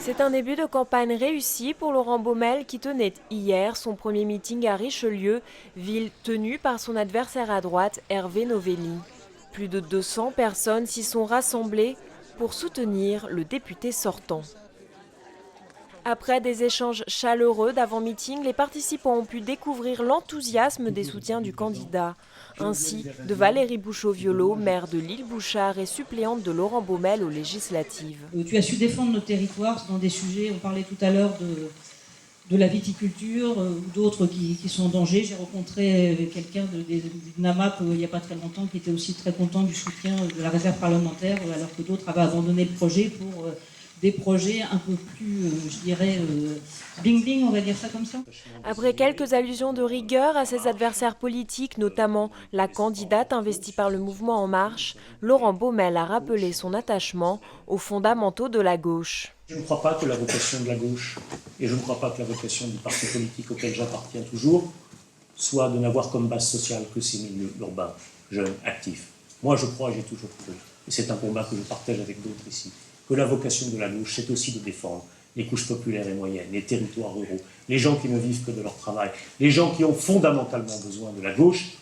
C'est un début de campagne réussi pour Laurent Baumel qui tenait hier son premier meeting à Richelieu, ville tenue par son adversaire à droite, Hervé Novelli. Plus de 200 personnes s'y sont rassemblées pour soutenir le député sortant. Après des échanges chaleureux d'avant-meeting, les participants ont pu découvrir l'enthousiasme des soutiens du candidat, ainsi de Valérie Bouchot-Violot, maire de l'Île-Bouchard et suppléante de Laurent Baumel aux législatives. Tu as su défendre nos territoires dans des sujets, on parlait tout à l'heure de la viticulture ou d'autres qui sont en danger. J'ai rencontré quelqu'un du NAMAP il n'y a pas très longtemps qui était aussi très content du soutien de la réserve parlementaire alors que d'autres avaient abandonné le projet pour des projets un peu plus, je dirais, bling-bling, on va dire ça comme ça. Après quelques allusions de rigueur à ses adversaires politiques, notamment la candidate investie par le mouvement En Marche, Laurent Baumel a rappelé son attachement aux fondamentaux de la gauche. Je ne crois pas que la vocation de la gauche, et je ne crois pas que la vocation du parti politique auquel j'appartiens toujours, soit de n'avoir comme base sociale que ces milieux urbains, jeunes, actifs. Moi je crois, j'ai toujours cru, et c'est un combat que je partage avec d'autres ici, que la vocation de la gauche, c'est aussi de défendre les couches populaires et moyennes, les territoires ruraux, les gens qui ne vivent que de leur travail, les gens qui ont fondamentalement besoin de la gauche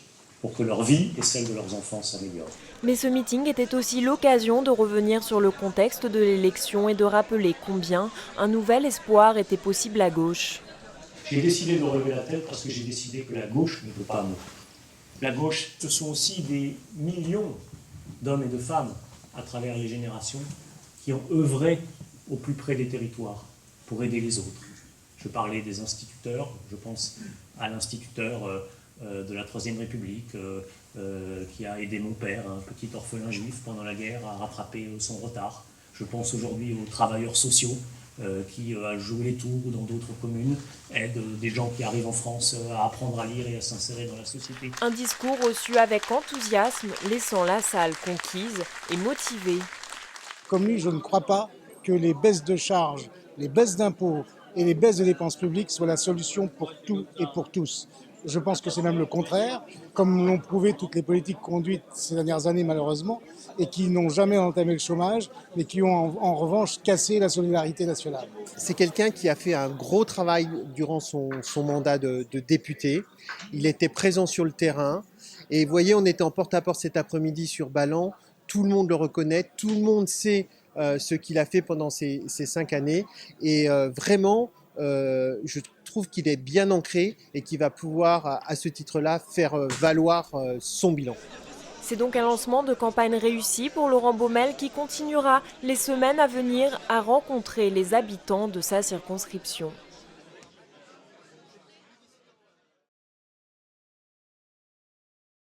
pour que leur vie et celle de leurs enfants s'améliorent. Mais ce meeting était aussi l'occasion de revenir sur le contexte de l'élection et de rappeler combien un nouvel espoir était possible à gauche. J'ai décidé de relever la tête parce que j'ai décidé que la gauche ne peut pas mourir. La gauche, ce sont aussi des millions d'hommes et de femmes à travers les générations qui ont œuvré au plus près des territoires pour aider les autres. Je parlais des instituteurs, je pense à l'instituteur de la Troisième République qui a aidé mon père, un petit orphelin juif pendant la guerre, à rattraper son retard. Je pense aujourd'hui aux travailleurs sociaux qui jouent les tours dans d'autres communes, aident des gens qui arrivent en France à apprendre à lire et à s'insérer dans la société. Un discours reçu avec enthousiasme, laissant la salle conquise et motivée. Comme lui, je ne crois pas que les baisses de charges, les baisses d'impôts et les baisses de dépenses publiques soient la solution pour tout et pour tous. Je pense que c'est même le contraire, comme l'ont prouvé toutes les politiques conduites ces dernières années malheureusement, et qui n'ont jamais entamé le chômage, mais qui ont en revanche cassé la solidarité nationale. C'est quelqu'un qui a fait un gros travail durant son mandat de député. Il était présent sur le terrain. Et vous voyez, on était en porte-à-porte cet après-midi sur Ballan. Tout le monde le reconnaît, tout le monde sait ce qu'il a fait pendant ces 5 années. Et vraiment, je trouve qu'il est bien ancré et qu'il va pouvoir, à ce titre-là, faire valoir son bilan. C'est donc un lancement de campagne réussi pour Laurent Baumel qui continuera les semaines à venir à rencontrer les habitants de sa circonscription.